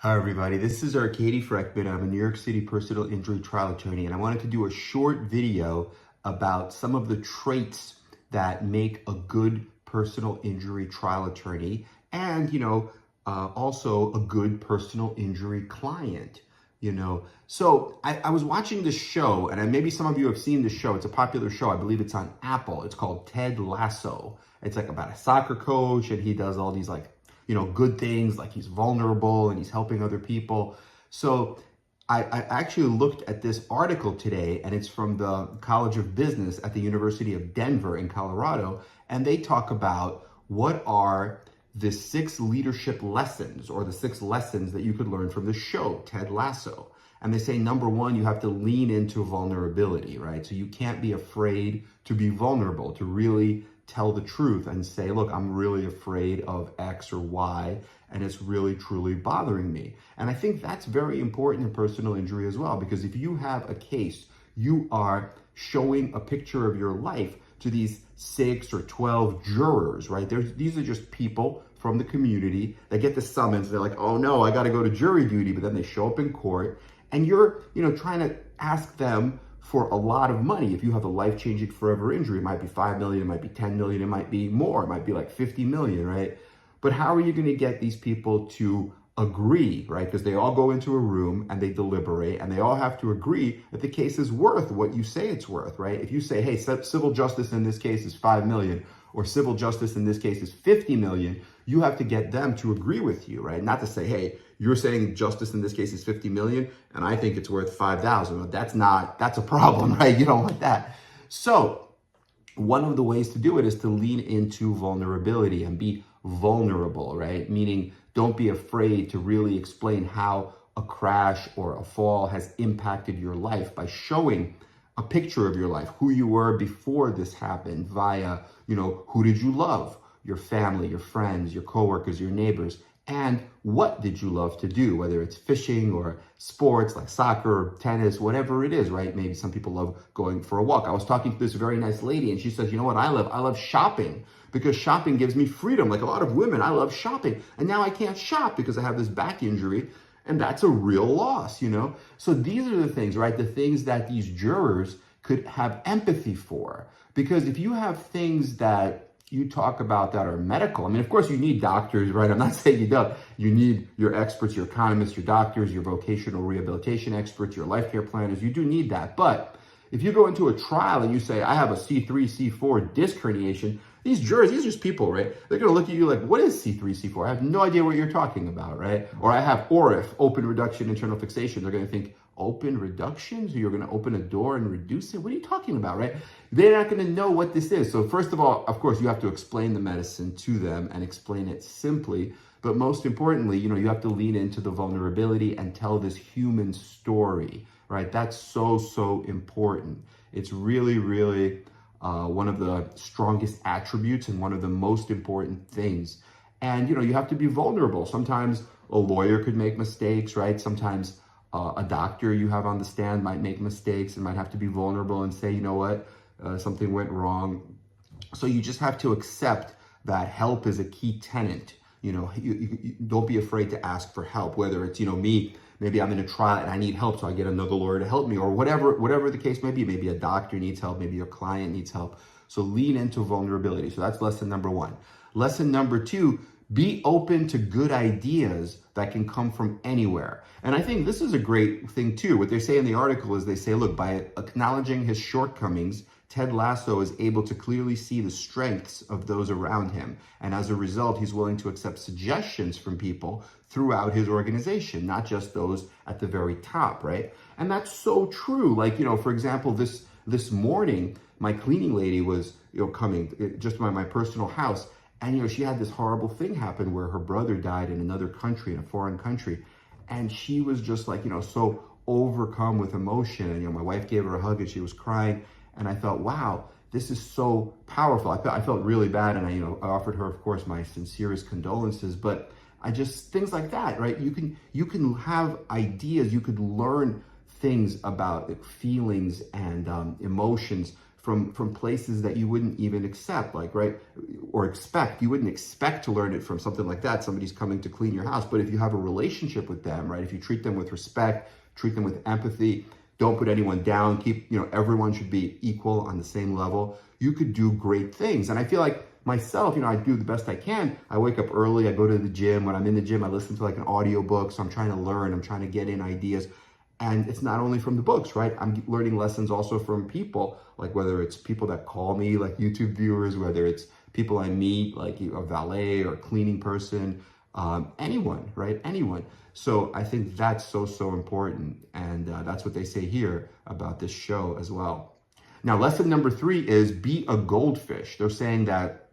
Hi everybody, this is Arkady Frekhtman. I'm a New York City personal injury trial attorney, and I wanted to do a short video about some of the traits that make a good personal injury trial attorney and, also a good personal injury client. So I was watching this show, and maybe some of you have seen this show. It's a popular show. I believe it's on Apple. It's called Ted Lasso. It's like about a soccer coach, and he does all these good things, like he's vulnerable and he's helping other people. So I actually looked at this article today, and it's from the College of Business at the University of Denver in Colorado. And they talk about what are the 6 leadership lessons, or the 6 lessons that you could learn from the show, Ted Lasso. And they say, number 1, you have to lean into vulnerability, right? So you can't be afraid to be vulnerable, to really tell the truth and say, look, I'm really afraid of X or Y, and it's really, truly bothering me. And I think that's very important in personal injury as well, because if you have a case, you are showing a picture of your life to these 6 or 12 jurors, right? These are just people from the community that get the summons. They're like, oh no, I got to go to jury duty, but then they show up in court, and you're, trying to ask them for a lot of money. If you have a life-changing forever injury, it might be 5 million, it might be 10 million, it might be more, it might be like 50 million, right? But how are you going to get these people to agree, right? Because they all go into a room and they deliberate, and they all have to agree that the case is worth what you say it's worth, right? If you say, hey, civil justice in this case is 5 million, or civil justice in this case is 50 million, you have to get them to agree with you, right? Not to say, hey, you're saying justice in this case is 50 million, and I think it's worth 5,000. That's a problem, right? You don't want that. So one of the ways to do it is to lean into vulnerability and be vulnerable, right? Meaning, don't be afraid to really explain how a crash or a fall has impacted your life by showing a picture of your life, who you were before this happened, via, who did you love? Your family, your friends, your coworkers, your neighbors, and what did you love to do, whether it's fishing or sports like soccer, tennis, whatever it is, right? Maybe some people love going for a walk. I was talking to this very nice lady, and she says, you know what I love? I love shopping, because shopping gives me freedom. Like a lot of women, I love shopping. And now I can't shop because I have this back injury, and that's a real loss, So these are the things, right? The things that these jurors could have empathy for. Because if you have things that you talk about that are medical. I mean, of course, you need doctors, right? I'm not saying you don't. You need your experts, your economists, your doctors, your vocational rehabilitation experts, your life care planners. You do need that. But if you go into a trial and you say, I have a C3, C4 disc herniation, these jurors, these are just people, right? They're going to look at you like, what is C3, C4? I have no idea what you're talking about, right? Or I have ORIF, open reduction, internal fixation. They're going to think, open reductions? You're going to open a door and reduce it? What are you talking about, right? They're not going to know what this is. So first of all, of course, you have to explain the medicine to them and explain it simply. But most importantly, you have to lean into the vulnerability and tell this human story, right? That's so, so important. It's really, really one of the strongest attributes and one of the most important things. And, you have to be vulnerable. Sometimes a lawyer could make mistakes, right? Sometimes a doctor you have on the stand might make mistakes and might have to be vulnerable and say, you know what, something went wrong. So you just have to accept that help is a key tenet. You don't be afraid to ask for help, whether it's, me, maybe I'm in a trial and I need help, so I get another lawyer to help me, or whatever the case may be. Maybe a doctor needs help, maybe your client needs help. So lean into vulnerability. So that's lesson number 1. Lesson number 2, be open to good ideas that can come from anywhere. And I think this is a great thing too. What they say in the article is they say, look, by acknowledging his shortcomings, Ted Lasso is able to clearly see the strengths of those around him. And as a result, he's willing to accept suggestions from people throughout his organization, not just those at the very top, right? And that's so true. Like, for example, this morning, my cleaning lady was, coming just to my personal house. And, she had this horrible thing happen where her brother died in another country, in a foreign country. And she was just like, so overcome with emotion. And, my wife gave her a hug and she was crying. And I thought, wow, this is so powerful. I felt really bad. And I offered her, of course, my sincerest condolences. But things like that, right? You can have ideas. You could learn things about feelings and emotions from places that you wouldn't even accept, like, right, or expect. You wouldn't expect to learn it from something like that. Somebody's coming to clean your house. But if you have a relationship with them, right, if you treat them with respect, treat them with empathy, don't put anyone down, keep, everyone should be equal on the same level, you could do great things. And I feel like myself, I do the best I can. I wake up early, I go to the gym. When I'm in the gym, I listen to like an audio book. So I'm trying to learn, I'm trying to get in ideas. And it's not only from the books, right? I'm learning lessons also from people, like whether it's people that call me, like YouTube viewers, whether it's people I meet, like a valet or a cleaning person, anyone, right? Anyone. So I think that's so important. And that's what they say here about this show as well. Now, lesson number 3 is be a goldfish. They're saying that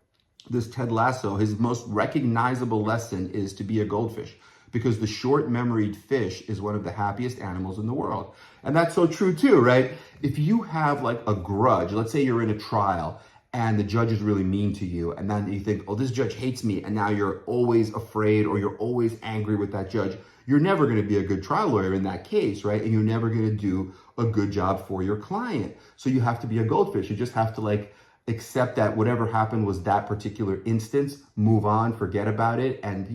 this Ted Lasso, his most recognizable lesson is to be a goldfish, because the short-memoried fish is one of the happiest animals in the world. And that's so true too, right? If you have like a grudge, let's say you're in a trial and the judge is really mean to you, and then you think, oh, this judge hates me, and now you're always afraid or you're always angry with that judge, you're never going to be a good trial lawyer in that case, right? And you're never going to do a good job for your client. So you have to be a goldfish. You just have to like accept that whatever happened was that particular instance, move on, forget about it, and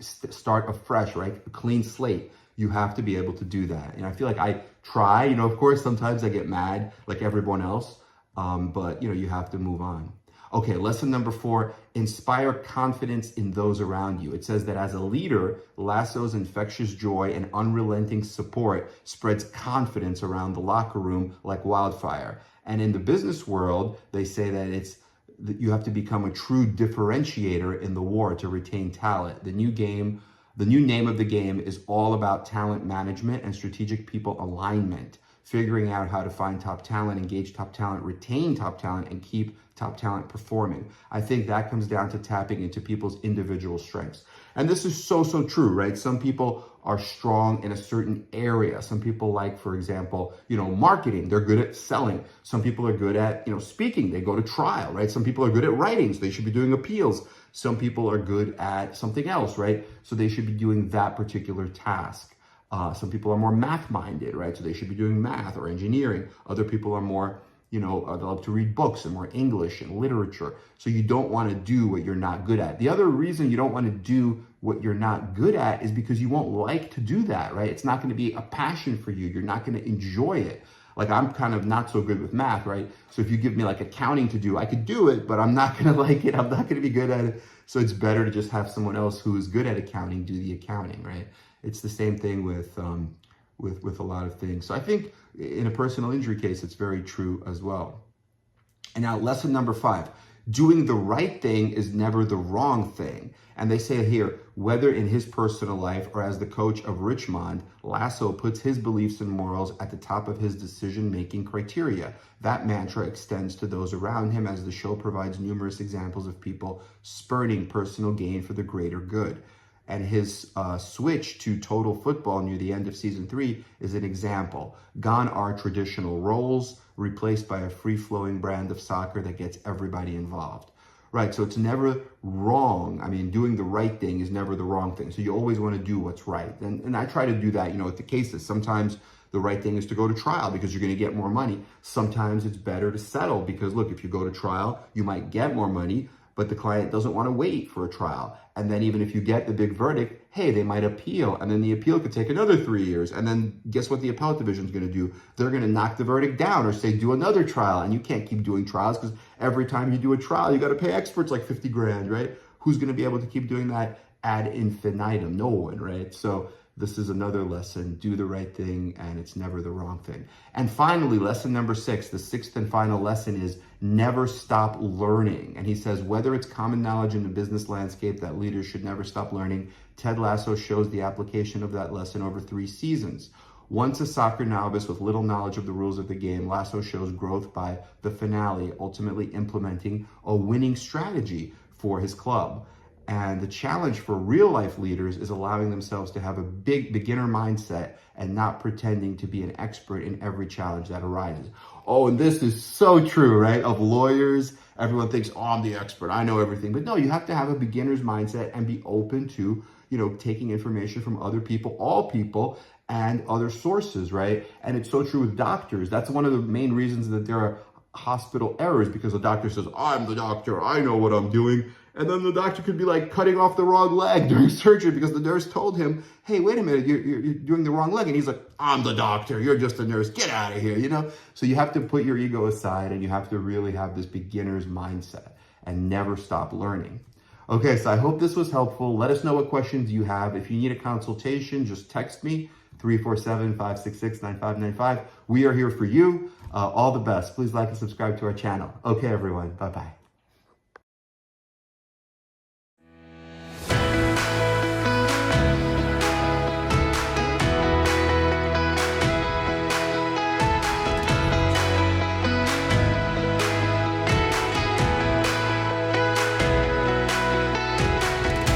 start afresh, right? A clean slate. You have to be able to do that. And I feel like I try, of course, sometimes I get mad like everyone else, but you have to move on. Okay, lesson number 4, inspire confidence in those around you. It says that as a leader, Lasso's infectious joy and unrelenting support spreads confidence around the locker room like wildfire. And in the business world, they say that you have to become a true differentiator in the war to retain talent. The new name of the game is all about talent management and strategic people alignment, figuring out how to find top talent, engage top talent, retain top talent, and keep top talent performing. I think that comes down to tapping into people's individual strengths. And this is so true, right? Some people are strong in a certain area. Some people like, for example, marketing. They're good at selling. Some people are good at, speaking. They go to trial, right? Some people are good at writing, so they should be doing appeals. Some people are good at something else, right? So they should be doing that particular task. Some people are more math-minded, right? So they should be doing math or engineering. Other people are more, they love to read books and more English and literature. So you don't want to do what you're not good at. The other reason you don't want to do what you're not good at is because you won't like to do that, right? It's not going to be a passion for you. You're not going to enjoy it. Like, I'm kind of not so good with math, right? So if you give me like accounting to do, I could do it, but I'm not going to like it. I'm not going to be good at it. So it's better to just have someone else who is good at accounting do the accounting, right? It's the same thing with a lot of things. So I think in a personal injury case, it's very true as well. And now lesson number 5, doing the right thing is never the wrong thing. And they say here, whether in his personal life or as the coach of Richmond, Lasso puts his beliefs and morals at the top of his decision-making criteria. That mantra extends to those around him, as the show provides numerous examples of people spurning personal gain for the greater good. And his switch to total football near the end of season 3 is an example. Gone are traditional roles, replaced by a free-flowing brand of soccer that gets everybody involved. Right, so it's never wrong. I mean, doing the right thing is never the wrong thing. So you always want to do what's right. And I try to do that, with the cases. Sometimes the right thing is to go to trial because you're going to get more money. Sometimes it's better to settle because, look, if you go to trial, you might get more money, but the client doesn't want to wait for a trial. And then even if you get the big verdict, hey, they might appeal. And then the appeal could take another 3 years. And then guess what the appellate division is going to do? They're going to knock the verdict down or say, do another trial. And you can't keep doing trials because every time you do a trial, you got to pay experts like 50 grand, right? Who's going to be able to keep doing that ad infinitum? No one, right? So this is another lesson. Do the right thing, and it's never the wrong thing. And finally, lesson number 6, the 6th and final lesson is never stop learning. And he says, whether it's common knowledge in the business landscape that leaders should never stop learning, Ted Lasso shows the application of that lesson over 3 seasons. Once a soccer novice with little knowledge of the rules of the game, Lasso shows growth by the finale, ultimately implementing a winning strategy for his club. And the challenge for real life leaders is allowing themselves to have a big beginner mindset and not pretending to be an expert in every challenge that arises. Oh, and this is so true, right? Of lawyers, everyone thinks, oh, I'm the expert, I know everything. But no, you have to have a beginner's mindset and be open to, taking information from other people, all people, and other sources, right? And it's so true with doctors. That's one of the main reasons that there are hospital errors because the doctor says, I'm the doctor, I know what I'm doing. And then the doctor could be like cutting off the wrong leg during surgery because the nurse told him, hey, wait a minute, you're doing the wrong leg. And he's like, I'm the doctor, you're just a nurse, get out of here, you know? So you have to put your ego aside and you have to really have this beginner's mindset and never stop learning. Okay, so I hope this was helpful. Let us know what questions you have. If you need a consultation, just text me, 347-566-9595. We are here for you. All the best. Please like and subscribe to our channel. Okay, everyone. Bye-bye.